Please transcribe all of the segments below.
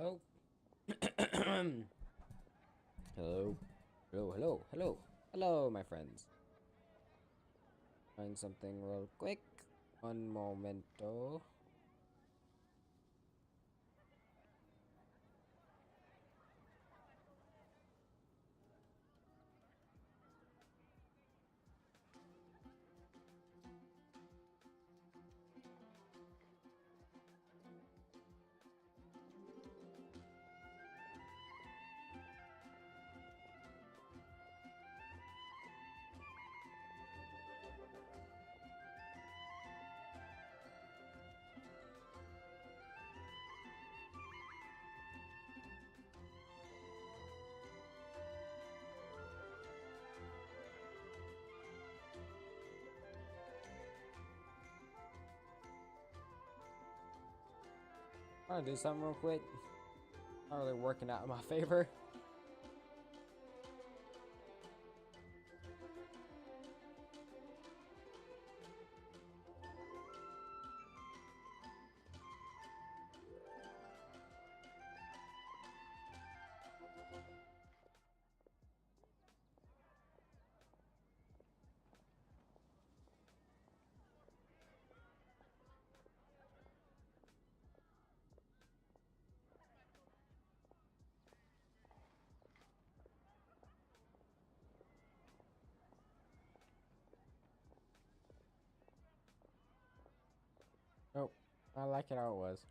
Oh. Hello. Hello, hello, hello. Hello, my friends. Trying something real quick. One momento. I want to do something real quick. Not really working out in my favor. Nope. I like it how it was.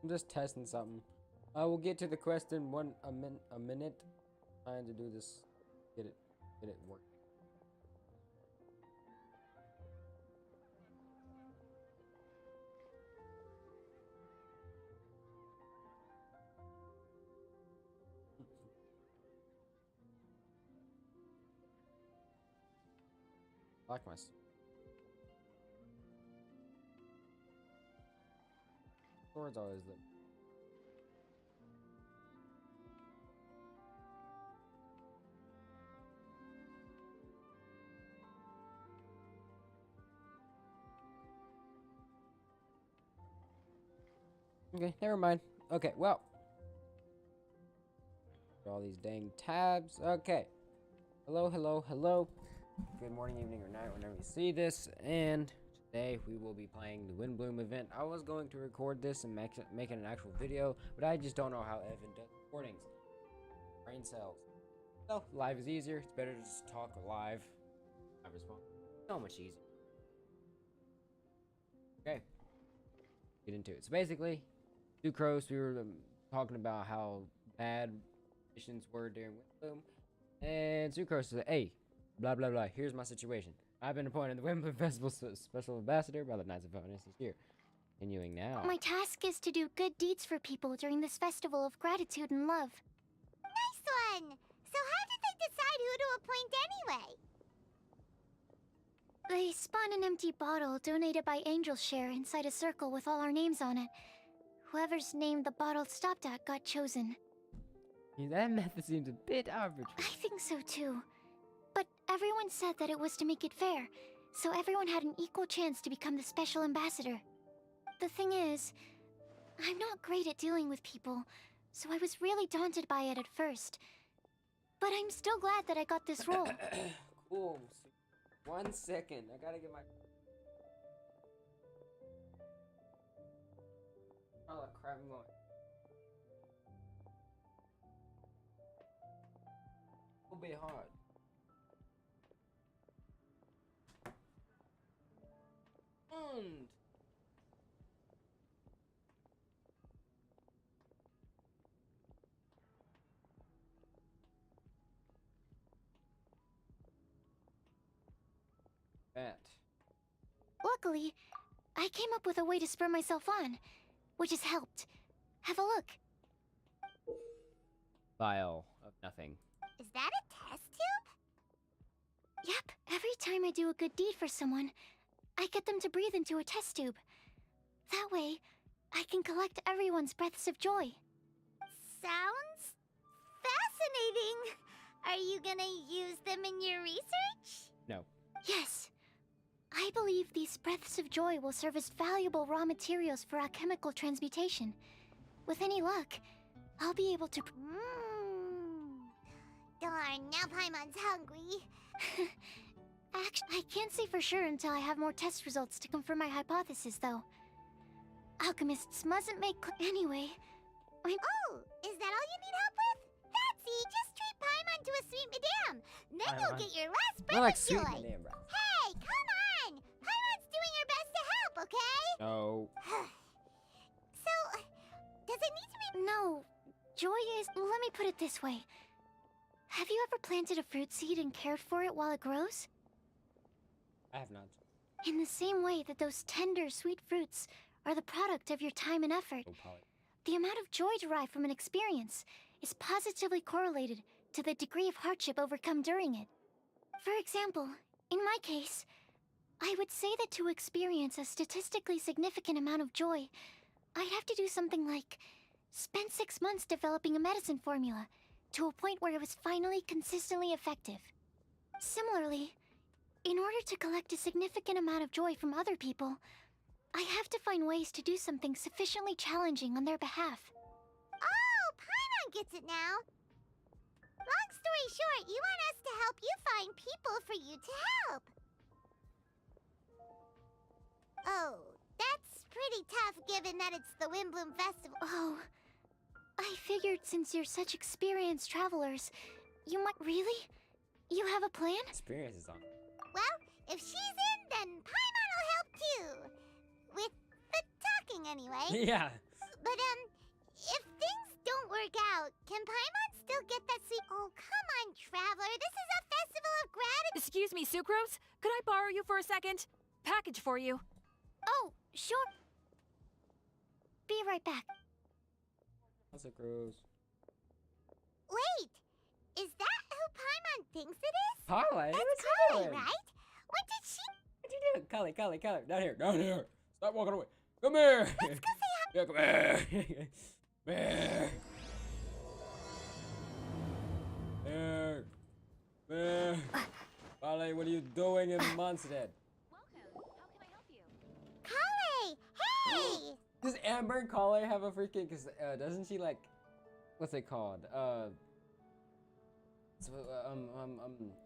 I'm just testing something. I will get to the quest in a minute. Trying to do this. Get it work. I like my swords always look. Okay, never mind. Okay, well. All these dang tabs. Okay. Hello, hello, hello. Good morning, evening, or night whenever you see this. And today we will be playing the Windblume event. I was going to record this and make it an actual video, but I just don't know how Evan does recordings. Brain cells. So, live is easier. It's better to just talk live. I respond. So much easier. Okay. Get into it. So basically, Sucrose, we were talking about how bad missions were during Windblume. And Sucrose said, hey, blah, blah, blah. Here's my situation. I've been appointed the Windblume Festival Special Ambassador by the Knights of Bonus this year. Continuing now. My task is to do good deeds for people during this festival of gratitude and love. Nice one! So how did they decide who to appoint anyway? They spun an empty bottle donated by Angel's Share inside a circle with all our names on it. Whoever's name the bottle stopped at got chosen. That method seems a bit arbitrary. I think so too. But everyone said that it was to make it fair, so everyone had an equal chance to become the special ambassador. The thing is, I'm not great at dealing with people, so I was really daunted by it at first. But I'm still glad that I got this role. Cool. 1 second. I gotta get my... Oh, crap, I'm going. It'll be hard. And... Bet. Luckily, I came up with a way to spur myself on, which has helped. Have a look. Vial of nothing. Is that a test tube? Yep, every time I do a good deed for someone, I get them to breathe into a test tube. That way, I can collect everyone's breaths of joy. Sounds fascinating. Are you gonna use them in your research? No. Yes. I believe these breaths of joy will serve as valuable raw materials for alchemical transmutation. With any luck, I'll be able to... Darn, now Paimon's hungry. Actually, I can't say for sure until I have more test results to confirm my hypothesis, though. Alchemists mustn't make... Anyway, Oh, is that all you need help with? Patsy, just treat Paimon to a sweet madame. Then you'll get your last Not breath like of sweet joy. madame, bro. Hey, come on! Paimon's doing her best to help, okay? No. So, does it need to be... no. Joy is... Let me put it this way. Have you ever planted a fruit seed and cared for it while it grows? I have not. In the same way that those tender, sweet fruits are the product of your time and effort, Oh, Polly. the amount of joy derived from an experience is positively correlated to the degree of hardship overcome during it. For example, in my case, I would say that to experience a statistically significant amount of joy, I'd have to do something like spend 6 months developing a medicine formula to a point where it was finally consistently effective. Similarly, in order to collect a significant amount of joy from other people, I have to find ways to do something sufficiently challenging on their behalf. Oh, Paimon gets it now. Long story short, you want us to help you find people for you to help. Oh, that's pretty tough given that it's the Windblume Festival. Oh, I figured since you're such experienced travelers, you might... Really? You have a plan? Experience is on. Well, if she's in, then Paimon will help too. With the talking anyway. Yeah. But, if things don't work out, can Paimon still get that sweet... Oh, come on, Traveler. This is a festival of gratitude. Excuse me, Sucrose? Could I borrow you for a second? Package for you. Oh, sure. Be right back. How's it, Cruz? Wait, is that who Paimon thinks it is? Polly, It's what's Kali, going? right? What did she... What you doing? Kali, down here, down here. Stop walking away. Come here. Let's go say hi. Yeah, come here. Come here. There. There. Polly, what are you doing in Mondstadt? Welcome. How can I help you? Kali, hey! Does Amber and Kali have a freaking? Cause doesn't she like, what's it called? So,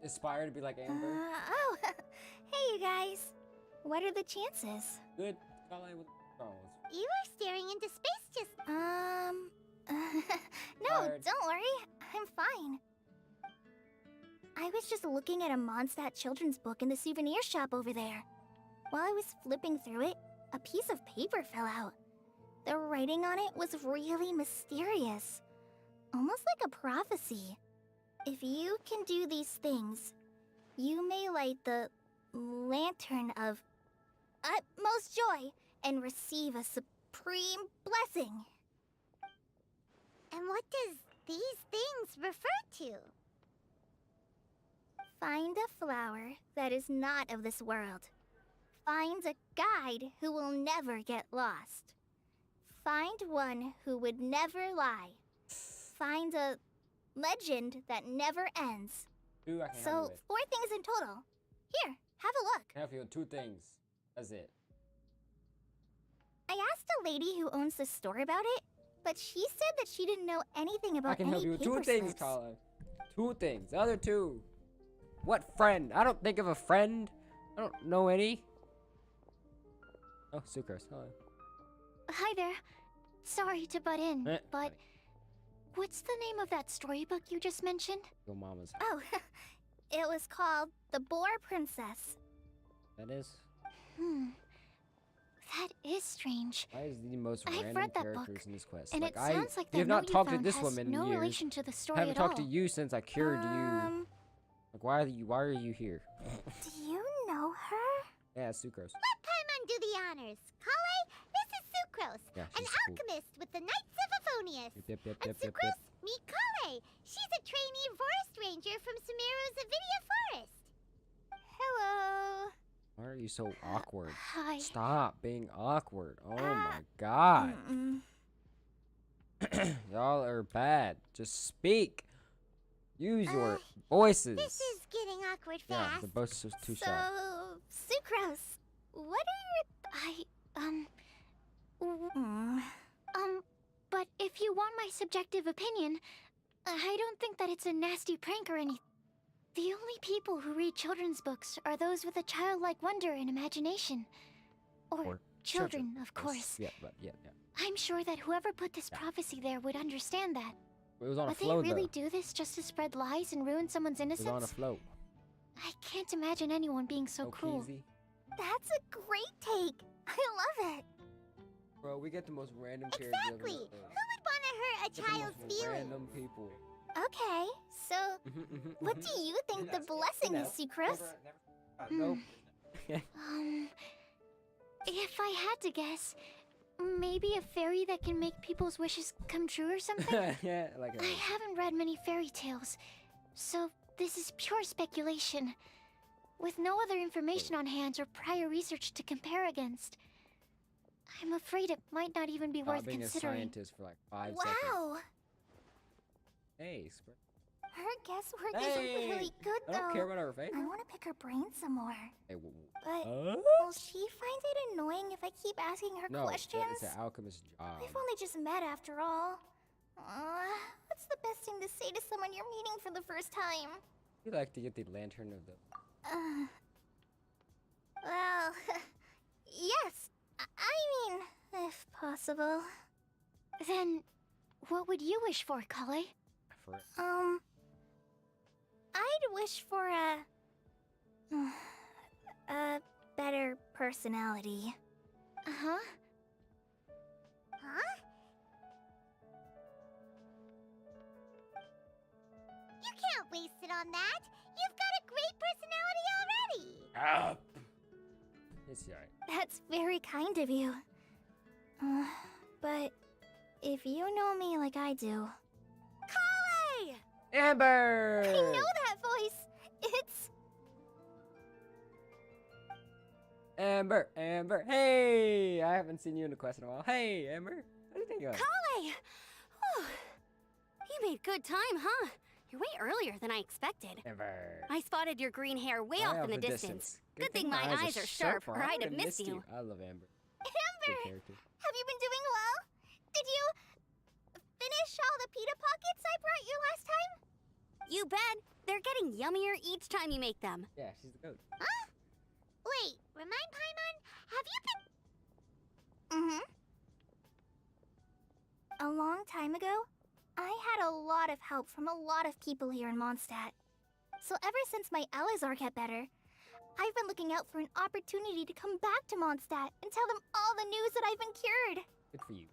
aspire to be like Amber. Oh, hey you guys. What are the chances? Good. Kali with Charles. You were staring into space just... No, Tired. don't worry. I'm fine. I was just looking at a Mondstadt children's book in the souvenir shop over there. While I was flipping through it, a piece of paper fell out. The writing on it was really mysterious. Almost like a prophecy. If you can do these things, you may light the lantern of utmost joy and receive a supreme blessing. And what does these things refer to? Find a flower that is not of this world. Find a guide who will never get lost. Find one who would never lie. Find a legend that never ends. Two I can help you So, with. 4 things in total. Here, have a look. I can help you with 2 things. That's it. I asked a lady who owns the store about it, but she said that she didn't know anything about I can any help you with 2 paper things, slips. Kali. 2 things. The other 2. What friend? I don't think of a friend. I don't know any. Oh, Sucrose. Hello. Hi there. Sorry to butt in, Eh, but sorry. what's the name of that storybook you just mentioned? Your mama's. Oh, it was called The Boar Princess. That is. That is strange. Why is the most I've random read that book, characters in this quest? And like it sounds like we the have note not you talked to found this has woman no in years. relation to the story I haven't at all. talked to you since I cured you. Like, why are you here? Do you know her? Yeah, Sucrose. Let Paimon do the honors. Kale, this is Sucrose, Yeah, an she's cool. alchemist with the Knights of Favonius. Yep. And Sucrose, meet Kale. She's a trainee forest ranger from Sumeru's Avidia Forest. Hello. Why are you so awkward? Hi. Stop being awkward. Oh my god. Y'all are bad. Just speak. Use your voices. This is getting awkward Yeah, fast. the both is too So, shy. Sucrose, what But if you want my subjective opinion, I don't think that it's a nasty prank or anything. The only people who read children's books are those with a childlike wonder and imagination. Or children, of course. Yeah, but yeah. I'm sure that whoever put this prophecy there would understand that. It was on a Would they float really though. do this just to spread lies and ruin someone's It innocence? was on a float. I can't imagine anyone being so No cruel. Keezy. That's a great take. I love it. Bro, we get the most random characters Exactly. ever. Who would want to hurt a Get the child's most feelings? random people. Okay, so what do you think the blessing is, Sucrose? Nope. If I had to guess, maybe a fairy that can make people's wishes come true or something? Yeah, like I haven't read many fairy tales, so this is pure speculation. With no other information on hand or prior research to compare against, I'm afraid it might not even be worth being a considering. scientist for like 5 seconds. Wow, Hey, her guesswork Hey, is really good I though. don't care about her face. I want to pick her brain some more. Hey, But what? will she find it annoying if I keep asking her No, questions? it's an alchemist's job. We've only just met after all. What's the best thing to say to someone you're meeting for the first time? You like to get the lantern of the. Well, yes. I mean, if possible. Then, what would you wish for, Kale? For it. I'd wish for a better personality. Uh-huh. Huh? You can't waste it on that. You've got a great personality already. Up. It's alright. That's very kind of you. But if you know me like I do... Kale! Amber. I know that voice. It's... Amber. Hey, I haven't seen you in a quest in a while. Hey, Amber. What do you think of? Kale! Whew. You made good time, huh? You're way earlier than I expected. Amber. I spotted your green hair way off in the distance. Good thing my eyes are sharp, or I'd have missed you. I love Amber. Good Amber! character. Have you been doing well? Did you finish all the pita pockets I brought you last time? You bet. They're getting yummier each time you make them. Yeah, she's the goat. Huh? Wait, remind Paimon, have you been... A long time ago, I had a lot of help from a lot of people here in Mondstadt. So ever since my Elizar got better, I've been looking out for an opportunity to come back to Mondstadt and tell them all the news that I've been cured. Good for you.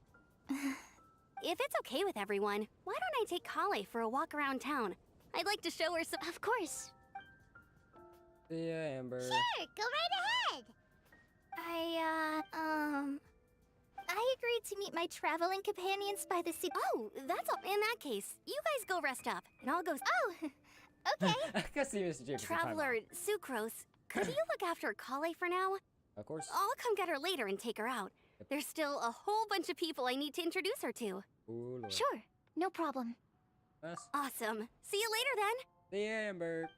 If it's okay with everyone, why don't I take Kale for a walk around town? I'd like to show her some. Of course. Yeah, Amber. Sure, go right ahead. I agreed to meet my traveling companions by the sea. Oh, that's all. In that case, you guys go rest up, and I'll go. Oh, okay. I can see Mr. James. Traveler Sucrose, could you look after Kale for now? Of course. I'll come get her later and take her out. There's still a whole bunch of people I need to introduce her to. Ooh, Lord. Sure, no problem. Us. Awesome. See you later then. The Amber.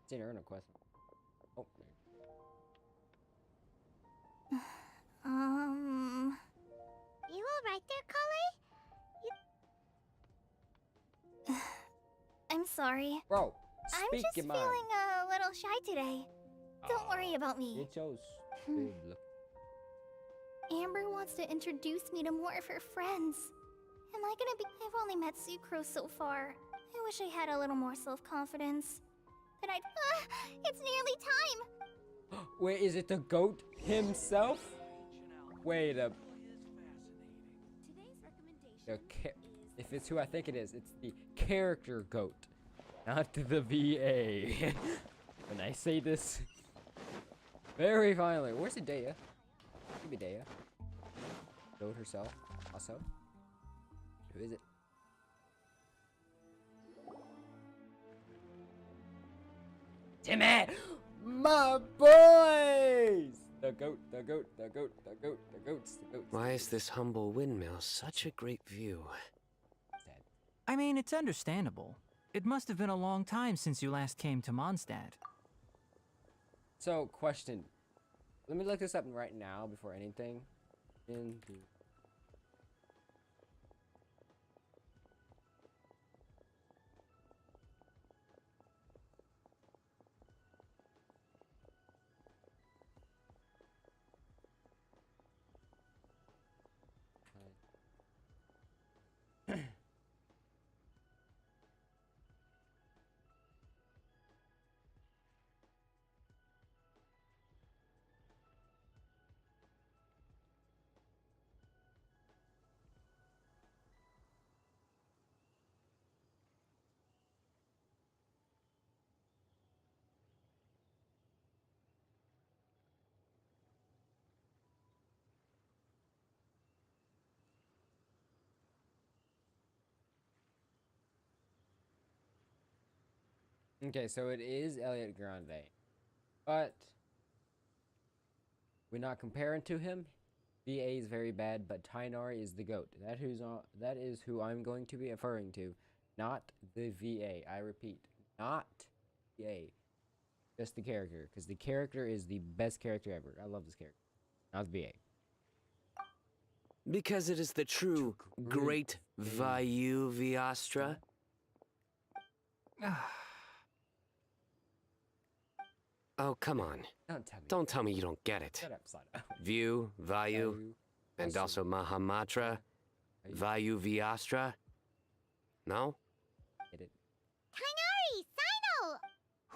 Seen her in a quest. Oh. You alright there, Kale? I'm sorry. Bro, I'm speak just your feeling mind. a little shy today. Don't worry about me. It shows. Good look. Amber wants to introduce me to more of her friends. Am I gonna be... I've only met Sucrose so far. I wish I had a little more self-confidence. Then I'd... it's nearly time! Wait, is it the goat himself? Wait a... If it's who I think it is, it's the character goat, not the VA. When I say this, Very finally. Where's Dea? Could be Dea. Goat herself. Also. Who is it? Timmy! My boys! The goat, the goat, the goat, the goat, the goats, the goats. Why is this humble windmill such a great view? Sad. I mean, it's understandable. It must have been a long time since you last came to Mondstadt. So, question. Let me look this up right now before anything. Okay, so it is Elliot Grande. But we're not comparing to him. VA is very bad, but Tainari is the GOAT. That is who I'm going to be referring to, not the VA. I repeat, not VA. Just the character, because the character is the best character ever. I love this character. Not VA. Because it is the true great Vayu Viastra. Oh, come on. Don't tell me. Don't tell me you don't get it. Shut up, Sada. View, Vayu, and also Mahamatra, Vayu Viastra. No? Get it. Kainari! Sino!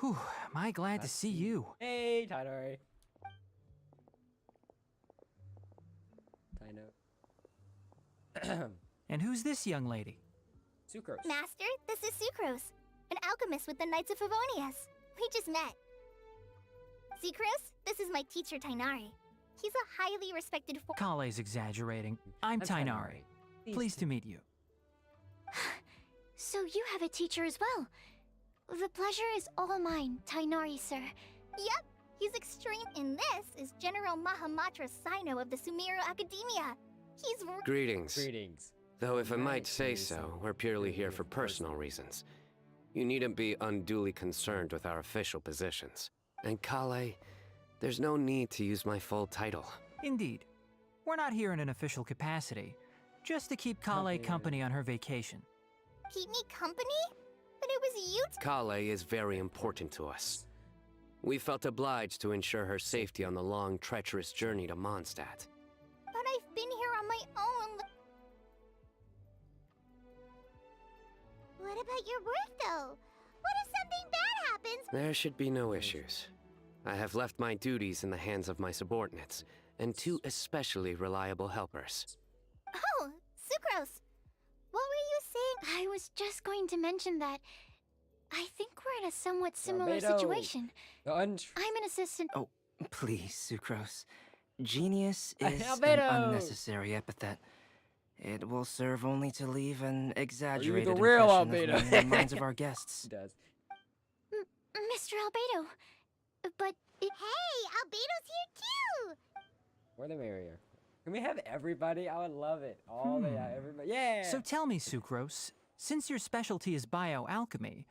Whew, am I glad to see you. Hey, Tainari. Taino. And who's this young lady? Sucrose. Master, this is Sucrose, an alchemist with the Knights of Favonius. We just met. Sucrose, this is my teacher Tainari. He's a highly respected Kale's exaggerating. I'm Tainari. Pleased to meet you. So you have a teacher as well. The pleasure is all mine, Tainari, sir. Yep, he's extreme. And this is General Mahamatra Sino of the Sumeru Academia. He's Greetings. Greetings. Though if I might say so, we're purely here for personal reasons. You needn't be unduly concerned with our official positions. And Kale, there's no need to use my full title. Indeed. We're not here in an official capacity, just to keep Kale company on her vacation. keep me company? But it was you Kale is very important to us. We felt obliged to ensure her safety on the long, treacherous journey to Mondstadt. But I've been here on my own. What about your work, though? What if something bad happens? There should be no issues. I have left my duties in the hands of my subordinates, and two especially reliable helpers. Oh, Sucrose. What were you saying? I was just going to mention that I think we're in a somewhat similar Albedo. situation. I'm an assistant. Oh, please, Sucrose. Genius is an Albedo. unnecessary epithet. It will serve only to leave an exaggerated real impression Albedo? of me in the minds of our guests. It does. Mr. Albedo. But Hey, Albedo's here too! More the merrier. Can we have everybody? I would love it. All the everybody. Yeah. So tell me, Sucrose, since your specialty is bioalchemy,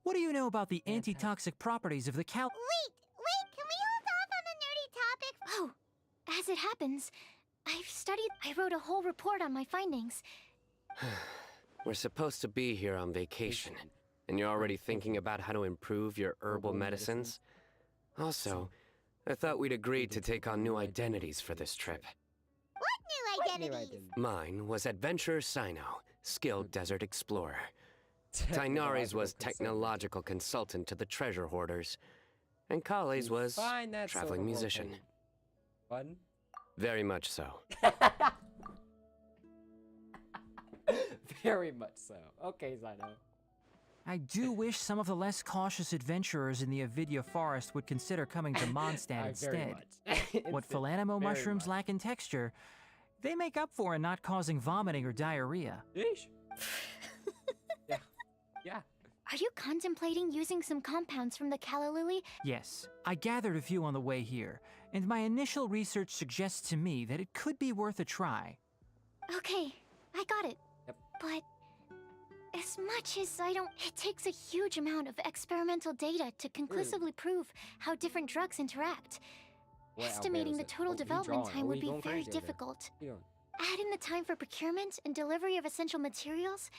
what do you know about the antitoxic properties of the Wait, can we hold off on the nerdy topic? oh, as it happens, I wrote a whole report on my findings. We're supposed to be here on vacation, and you're already thinking about how to improve your herbal medicines? Also, I thought we'd agreed to take on new identities for this trip. What new identities? Mine was Adventurer Sino, skilled desert explorer. Tainari's was technological consultant to the treasure hoarders. And Kale's was traveling musician. Fun? Very much so. Very much so. Okay, Zino. I do wish some of the less cautious adventurers in the Avidya forest would consider coming to Mondstadt instead. What Philanimo mushrooms lack in texture, they make up for in not causing vomiting or diarrhea. Yeesh. Yeah. Yeah. Are you contemplating using some compounds from the calla lily? Yes, I gathered a few on the way here, and my initial research suggests to me that it could be worth a try. Okay, I got it. Yep. But as much as I don't... It takes a huge amount of experimental data to conclusively prove how different drugs interact. What Estimating the Albedo's total it? Oh, you development drawing. time Oh, would you be going very crazy over there. difficult. You doing? Add in the time for procurement and delivery of essential materials,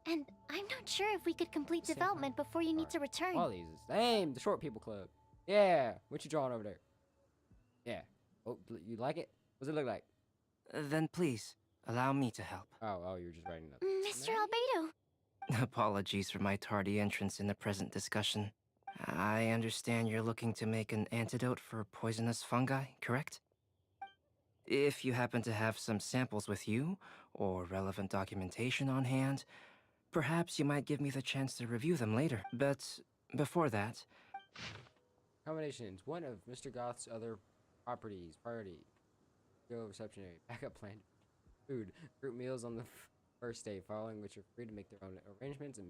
and I'm not sure if we could complete Same development before you need Alright. to return. All these is same. The short people club. Yeah. What you drawing over there? Yeah. Oh, you like it? What's it look like? Then please, allow me to help. Oh, you're just writing that. Mr. Albedo, Apologies for my tardy entrance in the present discussion. I understand you're looking to make an antidote for poisonous fungi, correct? If you happen to have some samples with you, or relevant documentation on hand, perhaps you might give me the chance to review them later. But before that, Accommodations. One of Mr. Goth's other properties. Priority. Go reception area. Backup plan. Food. Group meals on the first day, following which are free to make their own arrangements and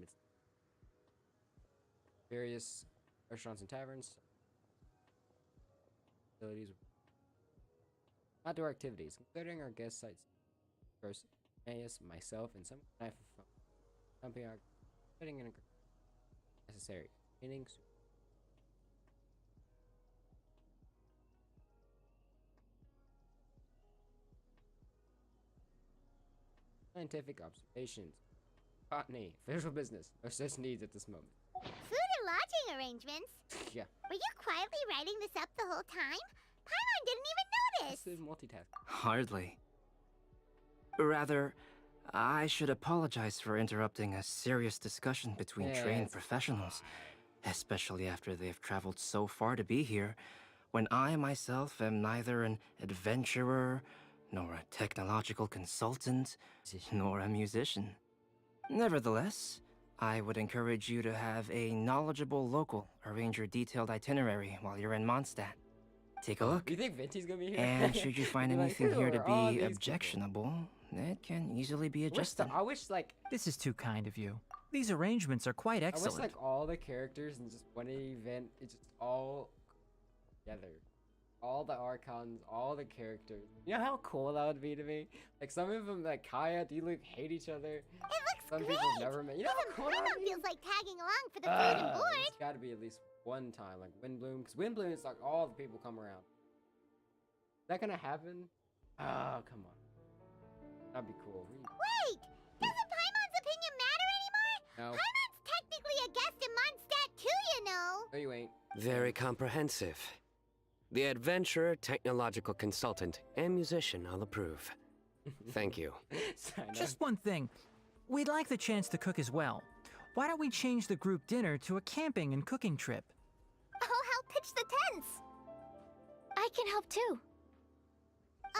various restaurants and taverns. Facilities. Outdoor activities. Considering our guest sites. First, Mayus, myself, and some knife of fun. Pumping our putting in a necessary. Meaning. Scientific observations. Botany. Official business. No such needs at this moment. Food and lodging arrangements? Yeah. Were you quietly writing this up the whole time? Paimon didn't even notice! This is multitask. hardly. Rather, I should apologize for interrupting a serious discussion between trained Yes. professionals, especially after they've traveled so far to be here, when I myself am neither an adventurer, nor a technological consultant, nor a musician. Nevertheless, I would encourage you to have a knowledgeable local arrange your detailed itinerary while you're in Mondstadt. Take a look, You think Venti's gonna be here? and should you find Be like, anything "Who here to are all be these people?" objectionable, it can easily be I wish, adjusted. I wish like This is too kind of you. These arrangements are quite I wish excellent. like all the characters in just one event, it's just all together. All the archons, all the characters. You know how cool that would be to me? Like some of them, like Kaya, Diluc, hate each other. It looks Some great! people never met. You know how Even cool that would Paimon be? feels like tagging along for the food and board! There's gotta be at least one time, like Windblume, because Windblume is like all the people come around. Is that gonna happen? Oh, come on. That'd be cool. Wait! Doesn't Paimon's opinion matter anymore? No. Paimon's technically a guest in Mondstadt too, you know! No, you ain't. Very comprehensive. The adventurer, technological consultant, and musician all approve. Thank you. Sign up. Just one thing. We'd like the chance to cook as well. Why don't we change the group dinner to a camping and cooking trip? I'll help pitch the tents! I can help too.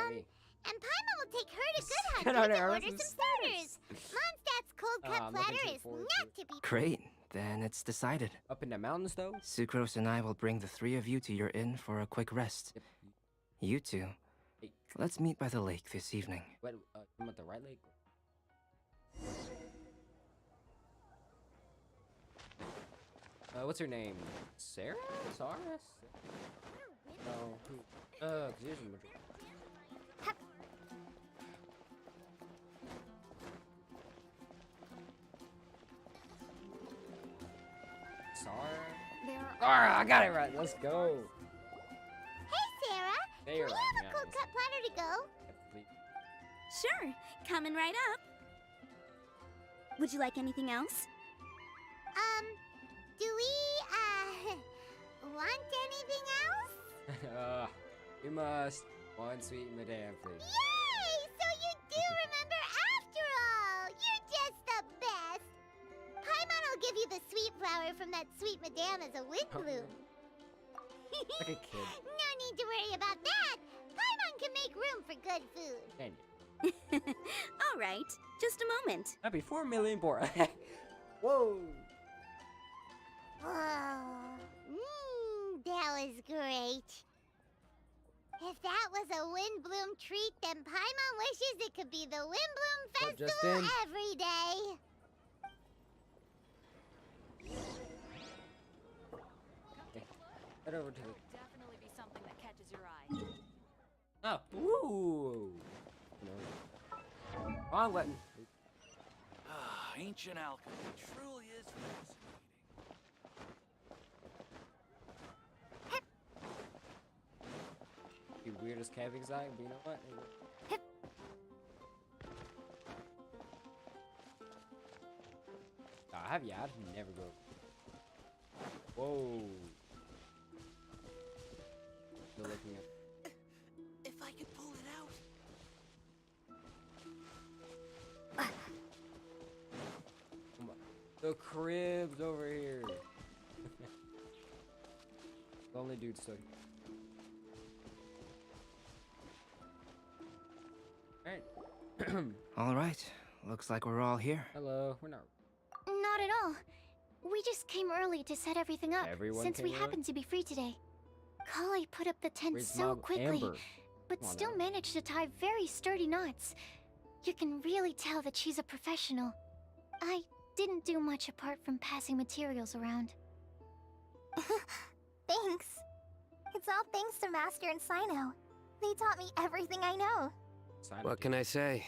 Maybe. And Paimon will take her to Good Get Hut on to there, order some some starters! Mondstadt's cold cut I'm looking platter is forward not to to be... Great, then it's decided. Up in the mountains, though? Sucrose and I will bring the three of you to your inn for a quick rest. Yep. You two, Hey, let's meet by the lake this evening. what, I'm at the right leg? What's her name? Sarah? Saras? No. Who? 'Cause here's the majority. Sarah? Sarah, I got it right. Let's go. Hey, Sarah! Sarah, Can we have yeah, a cold let's- cut platter to go? Sure, coming right up. Would you like anything else? Do we, want anything else? We must. One sweet madame, please. Yay! So you do remember after all! You're just the best! Paimon will give you the sweet flower from that sweet madame as a Windblume. Like a kid. No need to worry about that! Paimon can make room for good food. Can you? All right, just a moment. That'd be 4 million more. Whoa! That was great. If that was a Windblume treat, then Paimon wishes it could be the Windblume What, Festival Justin? every day. Head over to the. Definitely be something that catches your eye. Oh, ooh. No. Wrong button. Ancient alchemy truly is fascinating. The weirdest camping site, but you know what? I'd never go. Whoa. Still looking at. If I could pull it out. Come on. The crib's over here. The only dude stuck. Alright. All right. Looks like we're all here. Hello. We're not. Not at all. We just came early to set everything up, Everyone since we came happen to be free today. Kale put up the tent Where's so Mom quickly, Amber? but Come on still now. managed to tie very sturdy knots. You can really tell that she's a professional. I didn't do much apart from passing materials around. Thanks. It's all thanks to Master and Sino. They taught me everything I know. Sign What up, can dude. I say?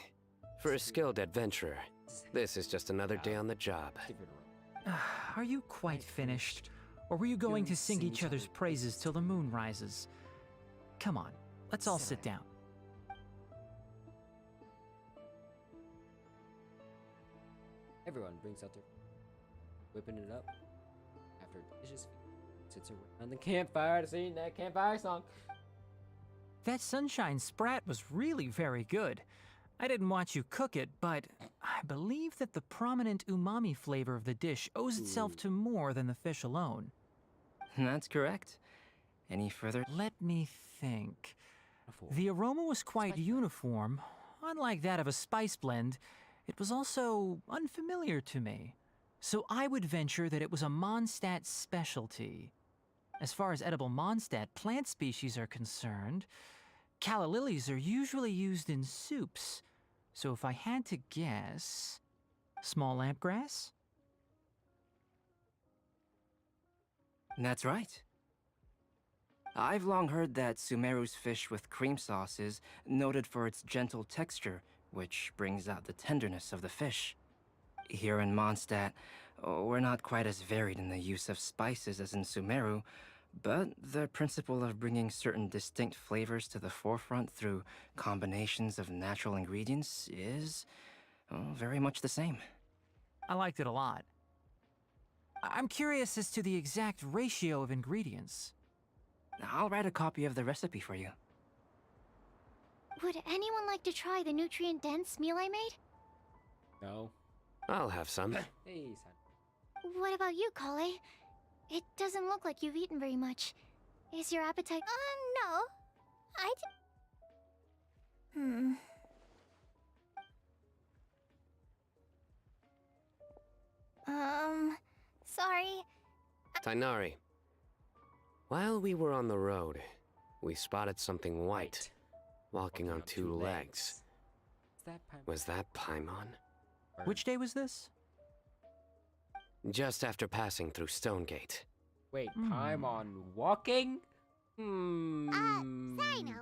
For a skilled adventurer, this is just another day on the job. Give it a roll. Are you quite finished? Or were you going to sing each other's praises till the moon rises? Come on, let's all sit down. Everyone brings out their whipping it up. After dishes, sits around the campfire to sing that campfire song. That sunshine sprat was really very good. I didn't watch you cook it, but I believe that the prominent umami flavor of the dish owes itself to more than the fish alone. That's correct. Any further? Let me think. Wonderful. The aroma was quite uniform. Unlike that of a spice blend, it was also unfamiliar to me. So I would venture that it was a Mondstadt specialty. As far as edible Mondstadt plant species are concerned, calla lilies are usually used in soups. So if I had to guess, small lampgrass? That's right. I've long heard that Sumeru's fish with cream sauce is noted for its gentle texture, which brings out the tenderness of the fish. Here in Mondstadt, we're not quite as varied in the use of spices as in Sumeru, but the principle of bringing certain distinct flavors to the forefront through combinations of natural ingredients is very much the same. I liked it a lot. I'm curious as to the exact ratio of ingredients. I'll write a copy of the recipe for you. Would anyone like to try the nutrient-dense meal I made? No. I'll have some. Hey, son. What about you, Kale? It doesn't look like you've eaten very much. Is your appetite... No. Sorry. Tainari, while we were on the road, we spotted something white, walking on two legs. Is that Paimon? Was that Paimon? Which day was this? Just after passing through Stonegate. Wait, Paimon walking? Sino, are you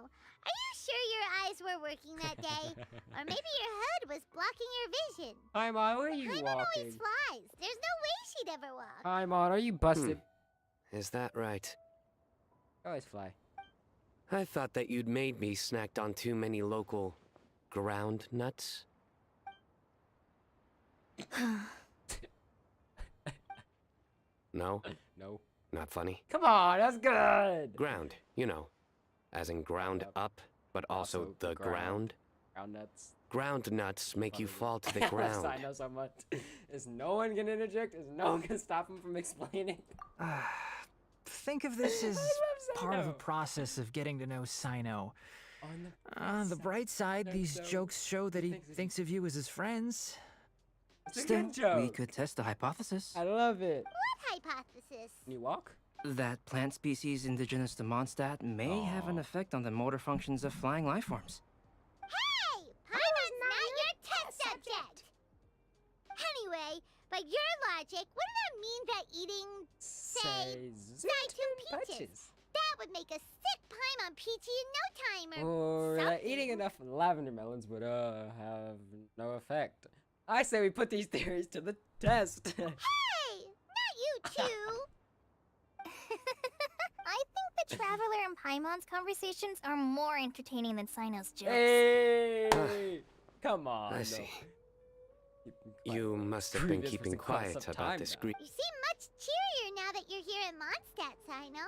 sure your eyes were working that day? Or maybe your hood was blocking your vision? Paimon, where are you Paimon always walking? flies. There's no way she'd ever walk. Paimon, are you busted? Is that right? I always fly. I thought that you'd made me snacked on too many local ground nuts. No? No. Not funny? Come on, that's good. Ground, you know. As in ground up, but also the ground. Ground nuts. Ground nuts make you fall to the I ground. know so much. Is no one gonna interject? Is no one gonna stop him from explaining? Think of this as love part of the Sino. process of getting to know Sino. On On the bright side, there's these no- jokes show that he thinks of- thinks of you as his friends. It's a Still, good joke. we could test the hypothesis I love it. What hypothesis? Can you walk? that plant species indigenous to Mondstadt may have an effect on the motor functions of flying life forms. Hey! Paimon's not your test subject! Anyway, by your logic, wouldn't that mean that eating, say, Zaitun peaches, that would make a sick Paimon peachy in no time, Or something? eating enough lavender melons would have no effect. I say we put these theories to the test. Hey! Not you two! I think the Traveler and Paimon's conversations are more entertaining than Sino's jokes. Hey! Come on. I no. see. Keeping quiet. You must have been Previous was keeping in quite quiet some about time this now. You seem much cheerier now that you're here in Mondstadt, Sino.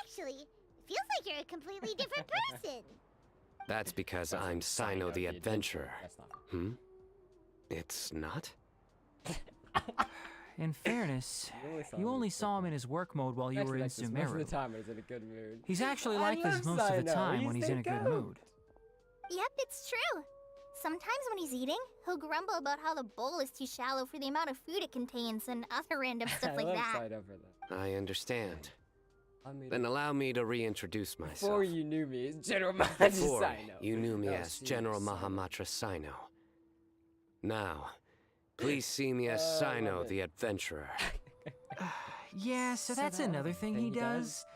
Actually, it feels like you're a completely different person. That's because That's I'm Sino the Adventurer. That's not. Hmm? It's not? In fairness, you only saw him in his work mode while you were in Most of the Sumeru. time he's in a good mood. He's actually I like this love most of the Sino. time when He's he's in a the good goat. mood. Yep, it's true. Sometimes when he's eating, he'll grumble about how the bowl is too shallow for the amount of food it contains and other random stuff I like love that. Sino for that. I understand. I mean, Then allow me to reintroduce myself. before you knew me as General Mahadi Before Sino. you knew me Oh, as see, General Sino. Mahamatra Sino. Now, please see me as I love Sino it. the Adventurer. Yeah, so that's another thing he does.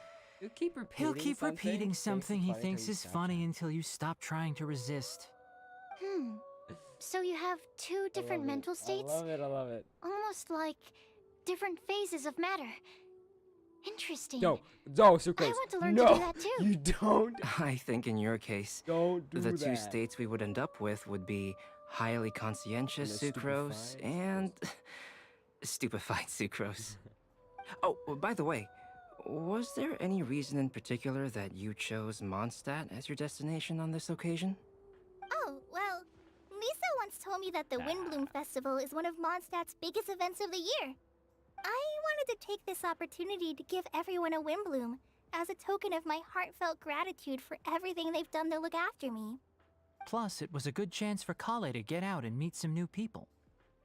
He'll keep repeating He'll keep something repeating something he funny thinks till you is stop funny trying. until you stop trying to resist. So you have two I different love it. mental states? I love it, I love it. Almost like different phases of matter. Interesting. No, Sucrose. I want to learn no, to do that too. You don't. I think in your case, Don't do the that. two states we would end up with would be highly conscientious And a sucrose stupefied and stupefied sucrose. Oh, by the way, was there any reason in particular that you chose Mondstadt as your destination on this occasion? Oh, well, Lisa once told me that the Windblume Festival is one of Mondstadt's biggest events of the year. I wanted to take this opportunity to give everyone a Windblume as a token of my heartfelt gratitude for everything they've done to look after me. Plus, it was a good chance for Kale to get out and meet some new people.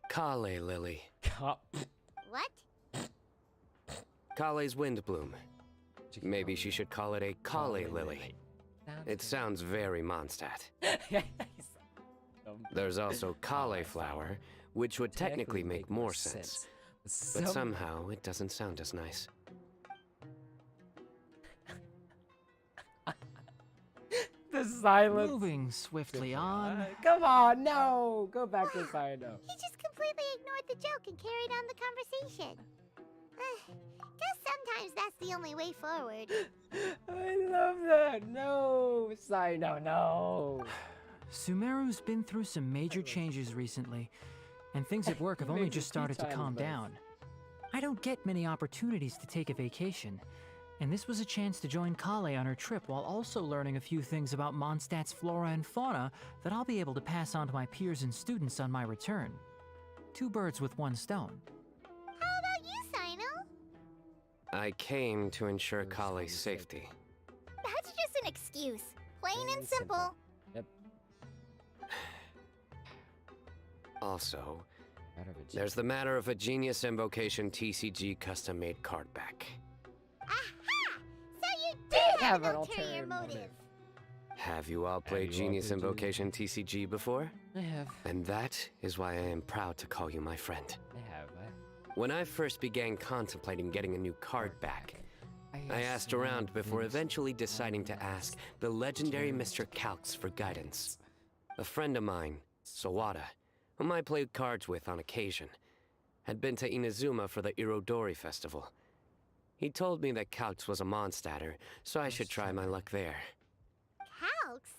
Kale Lily. What? Kale's Windblume. Maybe she should call it a Kale Lily. It sounds very Mondstadt. There's also cauliflower, which would technically make more sense. But somehow, it doesn't sound as nice. The silence. Moving swiftly on. Come on, no! Go back to Sino. He just completely ignored the joke and carried on the conversation. Guess sometimes that's the only way forward. I love that. No, Sino, no. Sumeru's been through some major changes recently, and things at work have only Maybe just a few started to times calm less. down. I don't get many opportunities to take a vacation, and this was a chance to join Kale on her trip while also learning a few things about Mondstadt's flora and fauna that I'll be able to pass on to my peers and students on my return. Two birds with one stone. How about you, Sino? I came to ensure Kale's safety. That's just an excuse. Plain and simple. Yep. Also, Out of it. there's the matter of a Genius Invocation TCG custom-made card back. Aha! So you do have have an an ulterior ulterior motive. motive. Have you all played you all Genius played Invocation TCG before? I have. And that is why I am proud to call you my friend. I have. When I first began contemplating getting a new card back, I asked around before eventually deciding to ask the legendary Mr. Calx for guidance. A friend of mine, Sawada, whom I played cards with on occasion, had been to Inazuma for the Irodori festival. He told me that Calx was a Mondstadter, so I should try my luck there. Calx?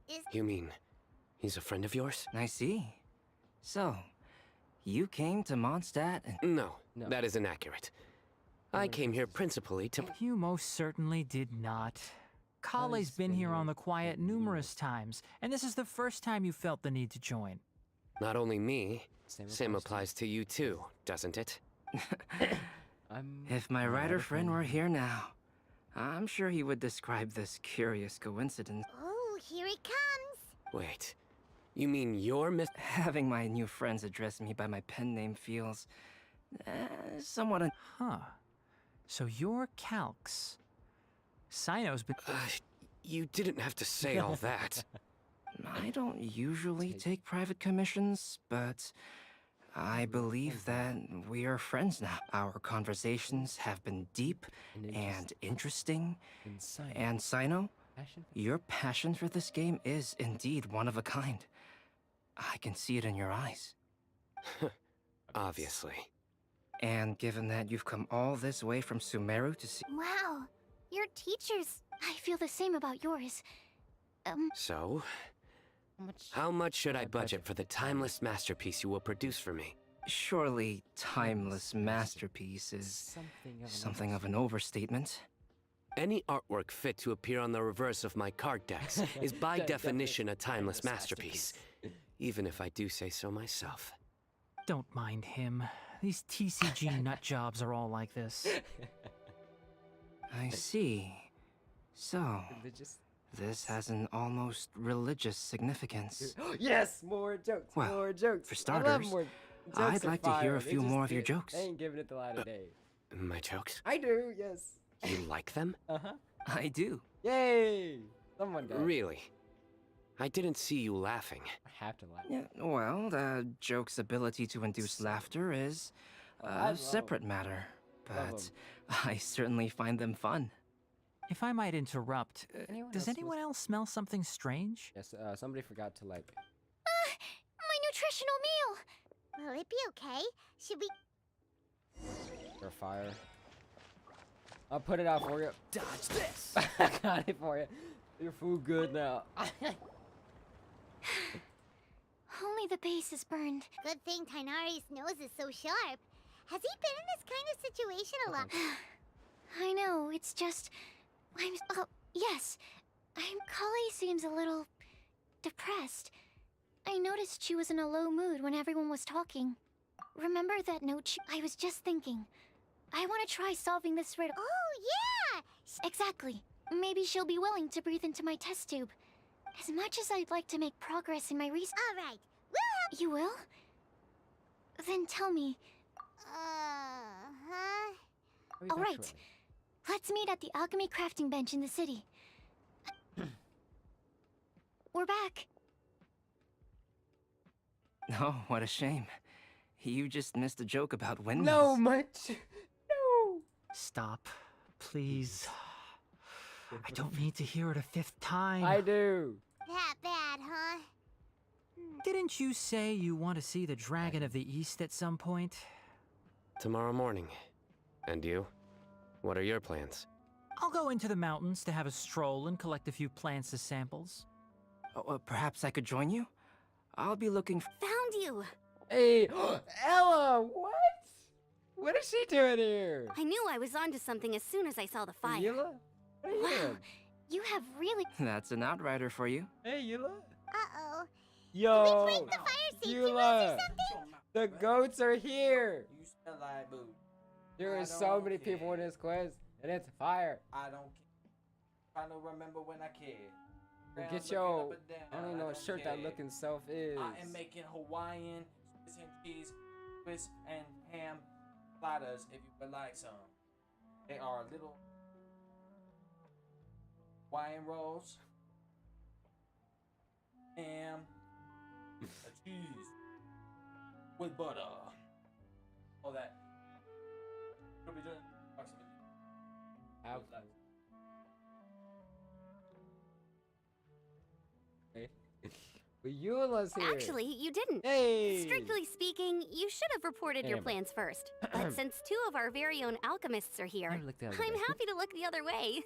Is... You mean, he's a friend of yours? I see. So, you came to Mondstadt and... No, No. that is inaccurate. I came here principally to... You most certainly did not. Kale's been here on the quiet numerous times, and this is the first time you felt the need to join. Not only me, Same same applies applies to you too, doesn't it? If my writer friend were here now, I'm sure he would describe this curious coincidence. Oh, here he comes. Wait, You mean you're Having my new friends address me by my pen name feels somewhat Huh. So you're Calx. Sino's been. You didn't have to say all that. I don't usually take private commissions, but I believe that we are friends now. Our conversations have been deep and interesting. And Sino, your passion for this game is indeed one of a kind. I can see it in your eyes. Obviously. And given that you've come all this way from Sumeru to see... Wow, your teachers. I feel the same about yours. So, how much should I budget for the timeless masterpiece you will produce for me? Surely timeless masterpiece is something of an overstatement. Any artwork fit to appear on the reverse of my card decks is by definition a timeless masterpiece, even if I do say so myself. Don't mind him. These TCG nut jobs are all like this. I see. So, this has an almost religious significance. Yes, more jokes, Well, more jokes. for I love starters, more jokes I'd and like to hear fire. a few more of your jokes. They ain't giving it the light of day. My jokes? I do, yes. You like them? Uh-huh. I do. Yay! Someone does. Really? I didn't see you laughing. I have to laugh. Yeah, well, the joke's ability to induce laughter is I a love separate 'em. matter, Love but I certainly find them fun. If I might interrupt, Anyone does else anyone else smell something strange? Yes, somebody forgot to like. My nutritional meal! Will it be okay? Should we... Or fire. I'll put it out for you. Dodge this! I got it for you. Your food good now. Only the base is burned. Good thing Tainari's nose is so sharp. Has he been in this kind of situation a lot? I know, it's just... yes. Kali seems a little... depressed. I noticed she was in a low mood when everyone was talking. Remember that note I was just thinking. I want to try solving this riddle. Oh, yeah! Exactly. Maybe she'll be willing to breathe into my test tube. As much as I'd like to make progress in my research... All right. We'll help... You will? Then tell me. Uh-huh. All right. Let's meet at the alchemy crafting bench in the city. We're back. Oh, what a shame. You just missed a joke about windmills. No, much. No. Stop, please. I don't need to hear it a fifth time. I do. That bad, huh? Didn't you say you want to see the Dragon of the East at some point? Tomorrow morning. And you? What are your plans? I'll go into the mountains to have a stroll and collect a few plants as samples. Oh, perhaps I could join you? I'll be looking Found you! Hey, Ella, what? What is she doing here? I knew I was onto something as soon as I saw the fire. Eula? What are you Wow. doing? You have really... That's an outrider for you. Hey, Eula. Uh-oh. Yo, Break the fire safety rules or Eula, something? the goats are here. You smell like boo. There I is so don't many people in care. this quest, and it's fire. I don't care. Trying to remember when I cared. Well, Ground get looking your, up and down, I don't even know what don't shirt that care. looking self is. I am making Hawaiian Swiss and cheese, Swiss and ham platters if you would like some. They are little Hawaiian rolls, ham, a cheese with butter. All that. You'll be doing approximately. How- But Eula's here. Actually, you didn't. Hey. Strictly speaking, you should have reported your Damn it. plans first. But since two of our very own alchemists are here, Never looked the other I'm way. happy to look the other way.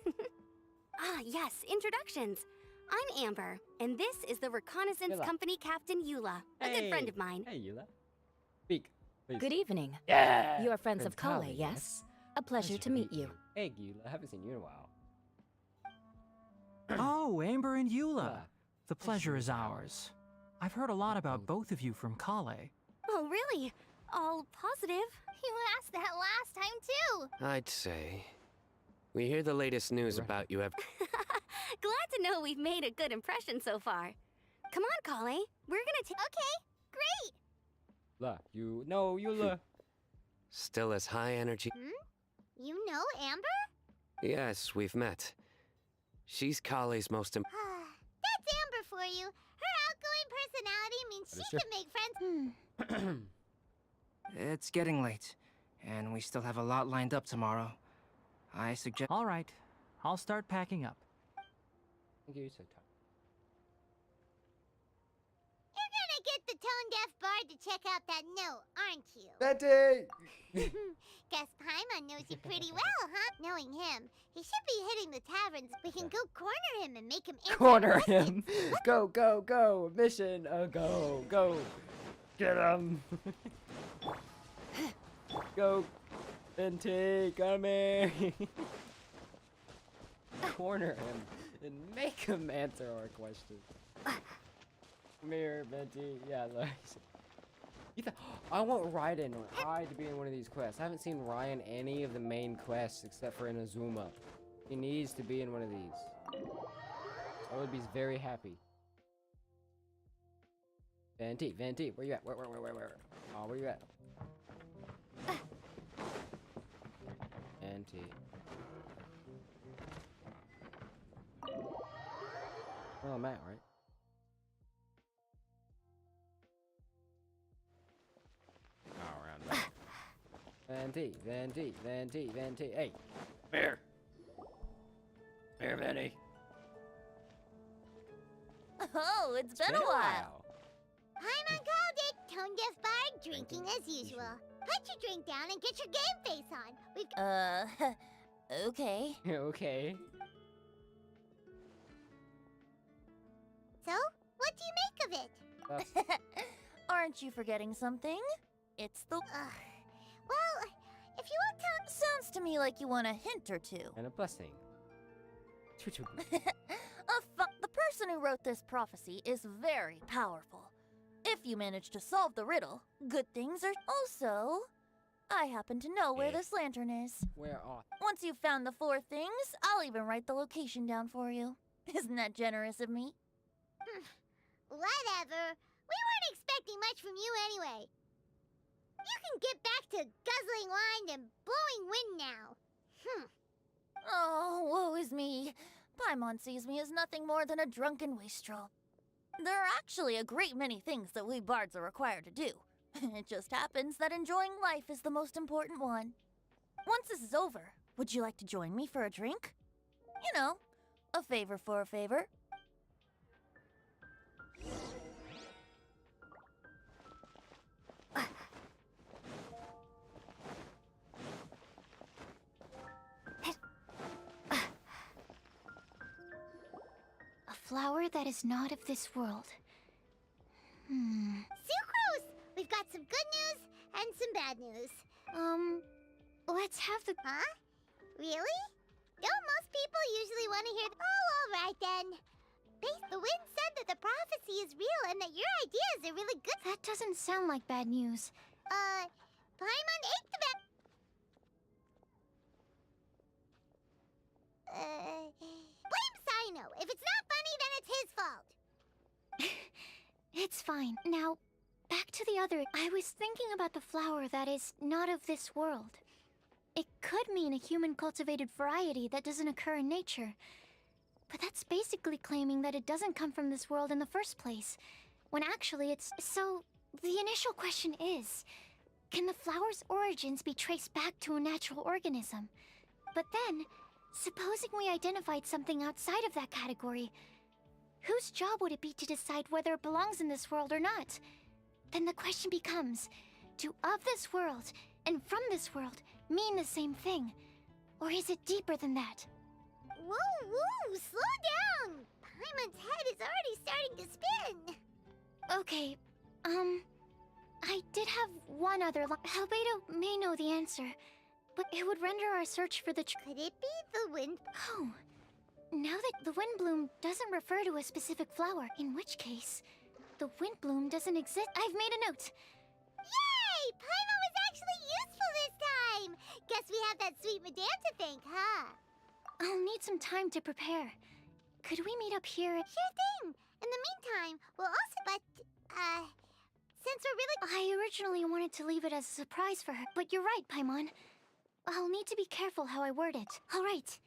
Yes, introductions. I'm Amber, and this is the Reconnaissance Eula. Company Captain Eula, a good friend of mine. Hey, Eula. Speak. Please. Good evening. Yeah. You are friends of Kale, Kale, yes? A pleasure to meet you. Hey, Eula. I haven't seen you in a while. Oh, Amber and Eula. Eula. The pleasure is ours. I've heard a lot about both of you from Kale. Oh, really? All positive? You asked that last time, too. I'd say. We hear the latest news Right. about you have. Glad to know we've made a good impression so far. Come on, Kale. We're gonna take. Okay, great. La. Still as high energy. You know Amber? Yes, we've met. She's Kale's most That's Amber for you. Her outgoing personality means That is she true. can make friends. It's getting late, and we still have a lot lined up tomorrow. I suggest. All right, I'll start packing up. Thank you, so tough. You're gonna get the tone-deaf bard to check out that note, aren't you? Betty! Guess Paimon knows you pretty well, huh? Knowing him, he should be hitting the taverns. We can go corner him and make him answer Corner questions. him! Go! Mission! Go! Get him! Go! Venti, come here! Corner him and make him answer our questions. Come here, Venti. Yeah, look. I want Raiden or I to be in one of these quests. I haven't seen Ryan any of the main quests except for in Azuma. He needs to be in one of these. I would be very happy. Venti, where you at? Where? Oh, where you at? Venti. Oh, I'm at, right? Oh, around back. Venti. Hey, come here. Come here, Venti. Oh, it's been a while. Paimon called it. Tone-deaf bard drinking as usual. Put your drink down and get your game face on. We've Okay. Okay. So, what do you make of it? That's Aren't you forgetting something? It's the. Well, if you won't tell Sounds to me like you want a hint or two. and a blessing. Choo-choo. The person who wrote this prophecy is very powerful. If you manage to solve the riddle, good things are. Also, I happen to know where this lantern is. Where are? Once you've found the 4 things, I'll even write the location down for you. Isn't that generous of me? Whatever. We weren't expecting much from you anyway. You can get back to guzzling wine and blowing wind now. Oh, woe is me. Paimon sees me as nothing more than a drunken wastrel. There are actually a great many things that we bards are required to do. It just happens that enjoying life is the most important one. Once this is over, would you like to join me for a drink? You know, a favor for a favor. A flower that is not of this world. Sucrose! We've got some good news and some bad news. Let's have the. Huh? Really? Don't most people usually want to hear... Oh, all right then. The wind said that the prophecy is real and that your ideas are really good. That doesn't sound like bad news. Paimon ate the blame Sino. If it's not funny, then it's his fault. It's fine. Now, back to the other. I was thinking about the flower that is not of this world. It could mean a human-cultivated variety that doesn't occur in nature. But that's basically claiming that it doesn't come from this world in the first place, when actually it's... So, the initial question is, can the flower's origins be traced back to a natural organism? But then, supposing we identified something outside of that category, whose job would it be to decide whether it belongs in this world or not? Then the question becomes, do of this world and from this world mean the same thing? Or is it deeper than that? Whoa, slow down! Paimon's head is already starting to spin. Okay, I did have one other Albedo may know the answer, but it would render our search for the Could it be the wind? Oh, now that the Windblume doesn't refer to a specific flower, in which case, the Windblume doesn't exist. I've made a note. Yay! Paimon was actually useful this time! Guess we have that sweet madame to thank, huh? I'll need some time to prepare. Could we meet up here? Sure thing! In the meantime, we'll also, but, since we're really— I originally wanted to leave it as a surprise for her, but you're right, Paimon. I'll need to be careful how I word it. All right.